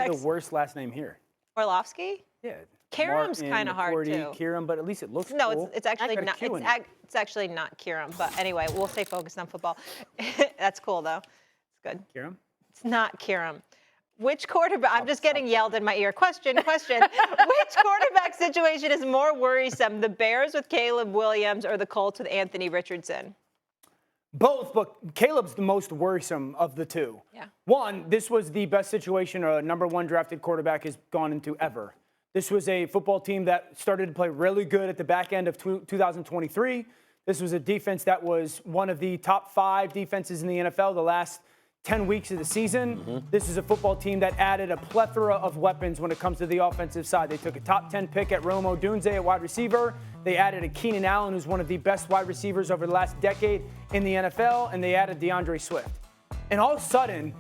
I have the worst last name here. Orlovsky? Yeah. Karam's kind of hard too. Kiram, but at least it looks no, cool. it's actually not. It's actually not Kiram. But anyway, we'll stay focused on football. That's cool though. It's good. Kiram? It's not Kiram. Which quarterback? I'm just getting yelled in my ear. Question. Which quarterback situation is more worrisome? The Bears with Caleb Williams or the Colts with Anthony Richardson? Both, but Caleb's the most worrisome of the two. Yeah. One, this was the best situation a number one drafted quarterback has gone into ever. This was a football team that started to play really good at the back end of 2023. This was a defense that was one of the top 5 defenses in the NFL the last 10 weeks of the season. Mm-hmm. This is a football team that added a plethora of weapons when it comes to the offensive side. They took a top 10 pick at Rome Odunze at wide receiver. They added a Keenan Allen, who's one of the best wide receivers over the last decade in the NFL, and they added DeAndre Swift. And all of a sudden,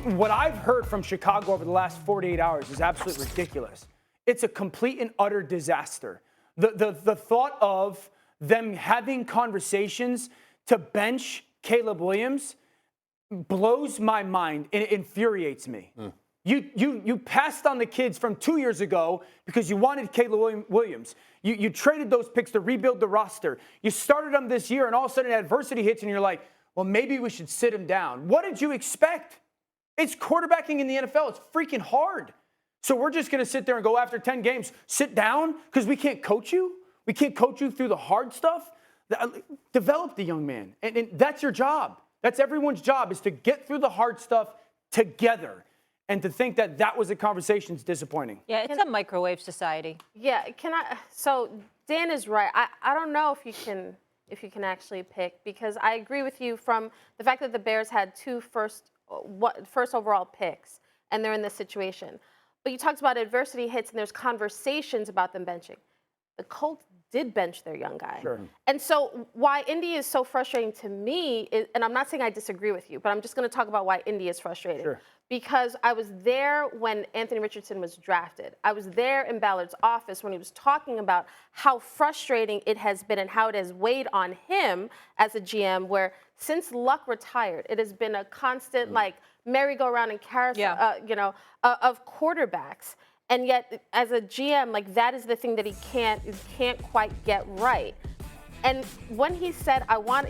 what I've heard from Chicago over the last 48 hours is absolutely ridiculous. It's a complete and utter disaster. The thought of them having conversations to bench Caleb Williams blows my mind. It infuriates me. You passed on the kids from 2 years ago because you wanted Caleb Williams. You traded those picks to rebuild the roster. You started them this year, and all of a sudden adversity hits, and you're like, well, maybe we should sit him down. What did you expect? It's quarterbacking in the NFL. It's freaking hard. So we're just going to sit there and go after 10 games, sit down because we can't coach you? We can't coach you through the hard stuff? Develop the young man, and that's your job. That's everyone's job, is to get through the hard stuff together. And to think that that was a conversation is disappointing. Yeah, it's a microwave society. Yeah, so Dan is right. I don't know if you can actually pick, because I agree with you from the fact that the Bears had 2 first overall picks and they're in this situation. But you talked about adversity hits and there's conversations about them benching. The Colts did bench their young guy. Sure. And so why Indy is so frustrating to me is, and I'm not saying I disagree with you, but I'm just going to talk about why Indy is frustrating. Sure. Because I was there when Anthony Richardson was drafted. I was there in Ballard's office when he was talking about how frustrating it has been and how it has weighed on him as a GM, where since Luck retired, it has been a constant merry-go-round and carousel, of quarterbacks. And yet, as a GM, that is the thing that he can't quite get right. And when he said,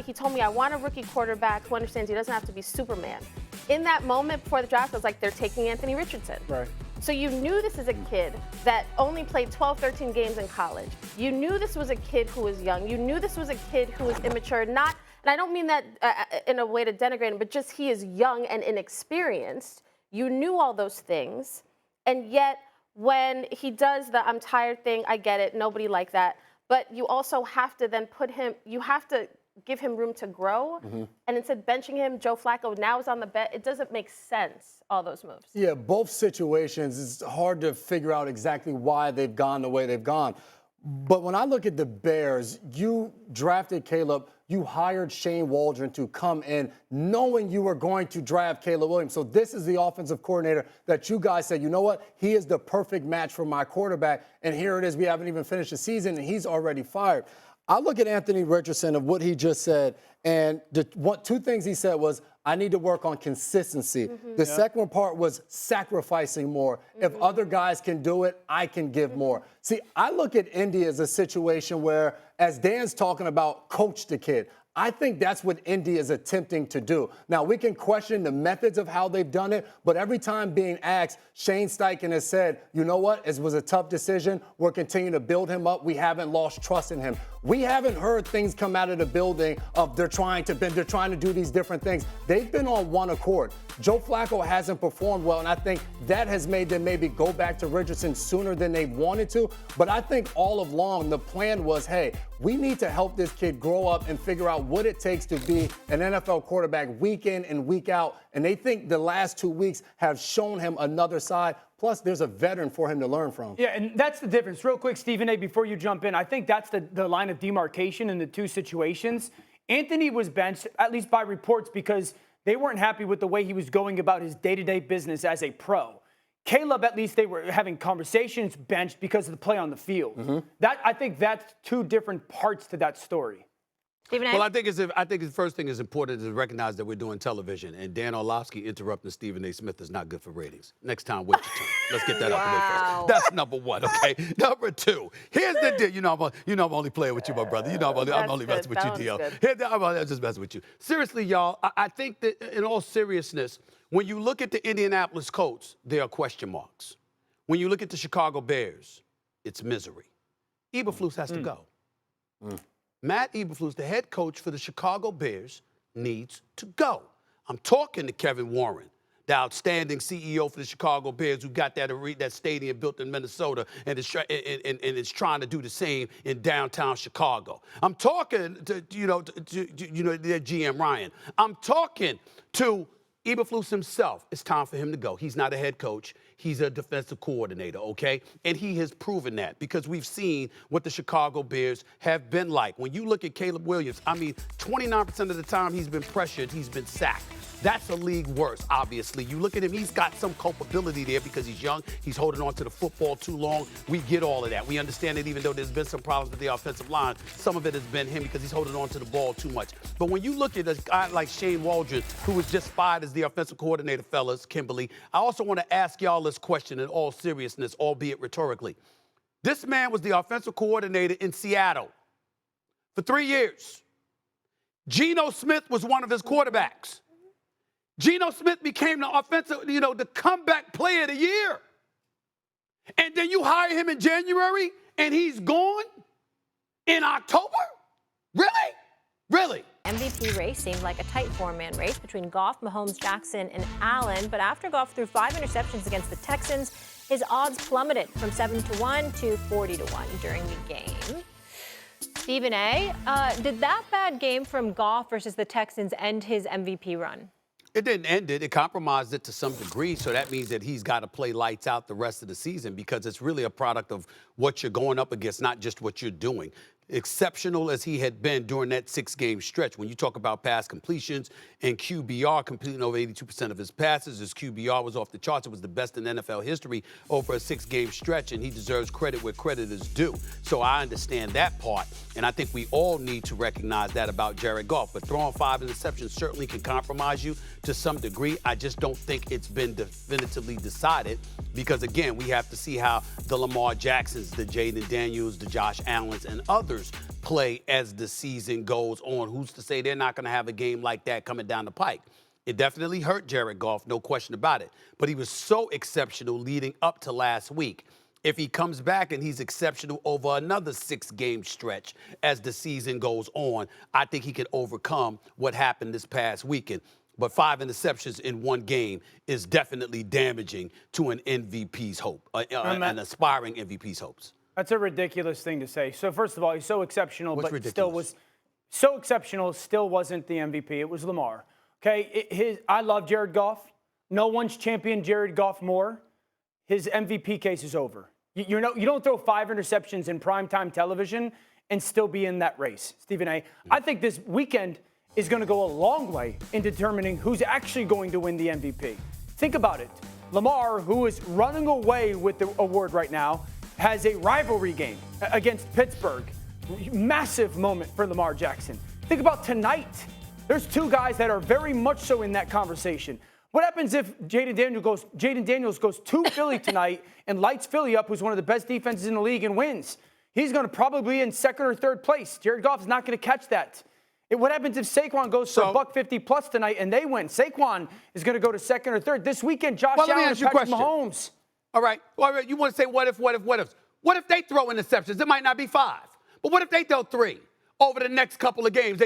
he told me, I want a rookie quarterback who understands he doesn't have to be Superman. In that moment before the draft, I was like, they're taking Anthony Richardson. Right. So you knew this is a kid that only played 12, 13 games in college. You knew this was a kid who was young. You knew this was a kid who was immature. And I don't mean that in a way to denigrate him, but just he is young and inexperienced. You knew all those things. And yet, when he does the I'm tired thing, I get it, nobody like that. But you also have to then you have to give him room to grow. Mm-hmm. And instead benching him, Joe Flacco now is on the bench. It doesn't make sense, all those moves. Yeah, both situations, it's hard to figure out exactly why they've gone the way they've gone. But when I look at the Bears, you drafted Caleb, you hired Shane Waldron to come in knowing you were going to draft Caleb Williams. So this is the offensive coordinator that you guys said, you know what, he is the perfect match for my quarterback. And here it is, we haven't even finished the season, and he's already fired. I look at Anthony Richardson of what he just said, and 2 things he said was, I need to work on consistency. Mm-hmm. The second part was sacrificing more. Mm-hmm. If other guys can do it, I can give more. See, I look at Indy as a situation where, as Dan's talking about, coach the kid. I think that's what Indy is attempting to do. Now, we can question the methods of how they've done it, but every time being asked, Shane Steichen has said, you know what, it was a tough decision. We're continuing to build him up. We haven't lost trust in him. We haven't heard things come out of the building of they're trying to do these different things. They've been on one accord. Joe Flacco hasn't performed well, and I think that has made them maybe go back to Richardson sooner than they wanted to. But I think all along the plan was, hey, we need to help this kid grow up and figure out what it takes to be an NFL quarterback week in and week out. And they think the last 2 weeks have shown him another side. Plus, there's a veteran for him to learn from. Yeah, and that's the difference. Real quick, Stephen A., before you jump in, I think that's the line of demarcation in the 2 situations. Anthony was benched, at least by reports, because they weren't happy with the way he was going about his day-to-day business as a pro. Caleb, at least they were having conversations, benched because of the play on the field. Mm-hmm. I think that's 2 different parts to that story. Stephen A? Well, I think the first thing is important to recognize that we're doing television, and Dan Orlovsky interrupting Stephen A. Smith is not good for ratings. Next time, wait your turn. Let's get that out the way first. That's number one, okay? Number two, here's the deal. You know I'm only playing with you, my brother. You know I'm only messing with you, DL. I'm just messing with you. Seriously, y'all, I think that in all seriousness, when you look at the Indianapolis Colts, there are question marks. When you look at the Chicago Bears, it's misery. Eberflus has to go. Matt Eberflus, the head coach for the Chicago Bears, needs to go. I'm talking to Kevin Warren, the outstanding CEO for the Chicago Bears, who got that stadium built in Minnesota and is trying to do the same in downtown Chicago. I'm talking to their GM Ryan. I'm talking to Eberflus himself. It's time for him to go. He's not a head coach. He's a defensive coordinator, okay? And he has proven that because we've seen what the Chicago Bears have been like. When you look at Caleb Williams, 29% of the time he's been pressured, he's been sacked. That's a league worst, obviously. You look at him, he's got some culpability there because he's young. He's holding on to the football too long. We get all of that. We understand that even though there's been some problems with the offensive line, some of it has been him because he's holding on to the ball too much. But when you look at a guy like Shane Waldron, who was just fired as the offensive coordinator, fellas, Kimberly, I also want to ask y'all this question in all seriousness, albeit rhetorically. This man was the offensive coordinator in Seattle for 3 years. Geno Smith was one of his quarterbacks. Geno Smith became the comeback player of the year. And then you hire him in January and he's gone in October? Really? Really? MVP race seemed like a tight four-man race between Goff, Mahomes, Jackson, and Allen. But after Goff threw 5 interceptions against the Texans, his odds plummeted from 7-1 to 40-1 during the game. Stephen A., did that bad game from Goff versus the Texans end his MVP run? It didn't end it. It compromised it to some degree. So that means that he's got to play lights out the rest of the season because it's really a product of what you're going up against, not just what you're doing. Exceptional as he had been during that 6-game stretch. When you talk about pass completions and QBR, completing over 82% of his passes, his QBR was off the charts. It was the best in NFL history over a 6-game stretch, and he deserves credit where credit is due. So I understand that part, and I think we all need to recognize that about Jared Goff. But throwing 5 interceptions certainly can compromise you to some degree. I just don't think it's been definitively decided because, again, we have to see how the Lamar Jacksons, the Jaden Daniels, the Josh Allens, and others play as the season goes on. Who's to say they're not going to have a game like that coming down the pike? It definitely hurt Jared Goff, no question about it. But he was so exceptional leading up to last week. If he comes back and he's exceptional over another 6-game stretch as the season goes on, I think he can overcome what happened this past weekend. But 5 interceptions in one game is definitely damaging to an MVP's hope, an aspiring MVP's hopes. That's a ridiculous thing to say. So first of all, he's so exceptional, What's but ridiculous? still was so exceptional, still wasn't the MVP. It was Lamar. Okay, I love Jared Goff. No one's championed Jared Goff more. His MVP case is over. You don't throw 5 interceptions in primetime television and still be in that race, Stephen A. I think this weekend is going to go a long way in determining who's actually going to win the MVP. Think about it. Lamar, who is running away with the award right now, has a rivalry game against Pittsburgh. Massive moment for Lamar Jackson. Think about tonight. There's 2 guys that are very much so in that conversation. What happens if Jaden Daniels goes to Philly tonight and lights Philly up, who's one of the best defenses in the league, and wins? He's going to probably be in 2nd or 3rd place. Jared Goff is not going to catch that. What happens if Saquon goes for $150 plus tonight and they win? Saquon is going to go to 2nd or 3rd. This weekend, Josh Allen and Patrick Mahomes. All right. You want to say what if? What if they throw interceptions? It might not be 5. But what if they throw 3? Over the next couple of games,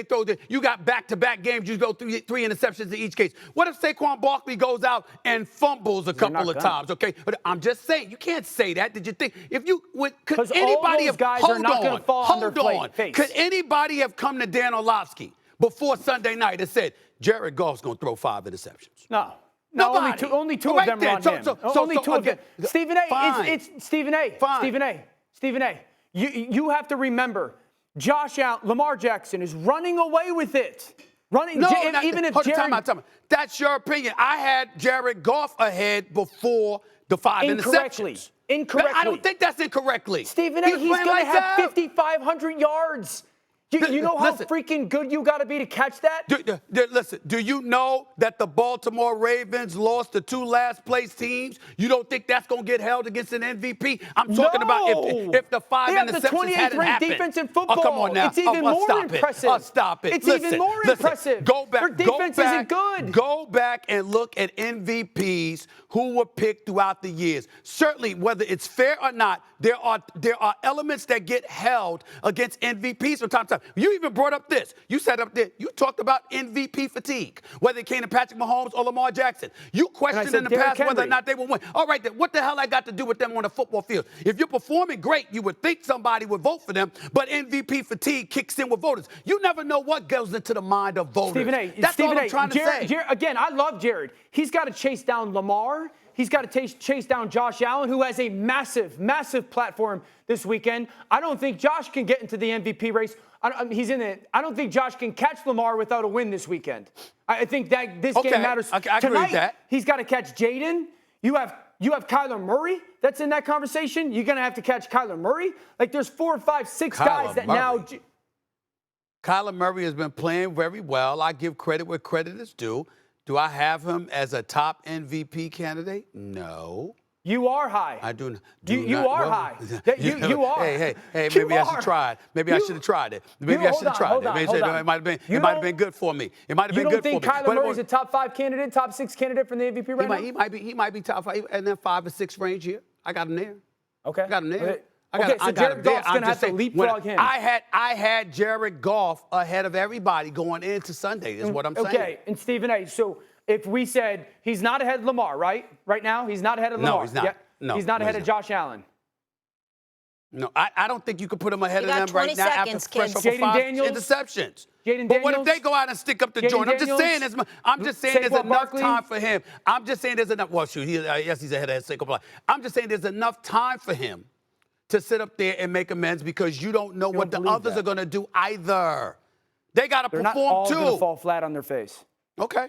you got back-to-back games, you go 3 interceptions in each case. What if Saquon Barkley goes out and fumbles a couple of times, okay? But I'm just saying, you can't say that. Did you think, could anybody have, hold on, could anybody have come to Dan Orlovsky before Sunday night and said, Jared Goff's going to throw 5 interceptions? No. Nobody. Only two of them are on him. Only two of them. Stephen A. It's Stephen A. Fine. Stephen A. You have to remember, Josh Allen, Lamar Jackson is running away with it. Even if Jared. Time. That's your opinion. I had Jared Goff ahead before the 5 interceptions. Incorrectly. I don't think that's incorrectly. Stephen A. He's going to have 5,500 yards. You know how freaking good you got to be to catch that? Listen, do you know that the Baltimore Ravens lost to 2 last-place teams? You don't think that's going to get held against an MVP? I'm talking about if the 5 they have interceptions the 28th hadn't ranked happened. defense in football. Oh, come on now. It's even more impressive. Stop it. It's Listen, even more impressive. Go back. Their defense isn't good. Go back and look at MVPs who were picked throughout the years. Certainly, whether it's fair or not, there are elements that get held against MVPs from time to time. You even brought up this. You sat up there. You talked about MVP fatigue, whether it came to Patrick Mahomes or Lamar Jackson. You questioned in the past whether or not they would win. All right, then what the hell I got to do with them on the football field? If you're performing great, you would think somebody would vote for them, but MVP fatigue kicks in with voters. You never know what goes into the mind of voters. Stephen A. That's all I'm trying to say. Again, I love Jared. He's got to chase down Lamar. He's got to chase down Josh Allen, who has a massive, massive platform this weekend. I don't think Josh can get into the MVP race. I don't think Josh can catch Lamar without a win this weekend. I think that this game matters. I agree Tonight, with that. He's got to catch Jaden. You have Kyler Murray that's in that conversation. You're going to have to catch Kyler Murray. Like, there's 4, 5, 6 guys that now. Kyler Murray has been playing very well. I give credit where credit is due. Do I have him as a top MVP candidate? No. You are high. I do. You are high. You are. Hey, maybe I should try it. Maybe I should have tried it. Maybe I should have tried it. It might have been good for me. It might have been good for me. You don't think Kyler Murray's a top 5 candidate, top 6 candidate for the MVP right now? He might be top 5, and then 5 or 6 range here. I got him there. Okay. I got him there. So Jared Goff's going to have to leapfrog him. I had Jared Goff ahead of everybody going into Sunday, is what I'm saying. Okay, and Stephen A., so if we said he's not ahead of Lamar, right? Right now, he's not ahead of Lamar. No, he's not. Yeah. No, he's not ahead of Josh Allen. No, I don't think you could put him ahead of them 20 right now seconds, after fresh kids. over 5 Daniels? interceptions. Daniels? What if they go out and stick up the Jaden joint? Daniels? I'm just saying there's Saquon enough Barkley? time for him. I'm just saying there's enough. Well, shoot, yes, he's ahead of Saquon Barkley. I'm just saying there's enough time for him to sit up there and make amends because you don't know what the others are going to do either. They got to perform They're not all too. going to fall flat on their face. Okay.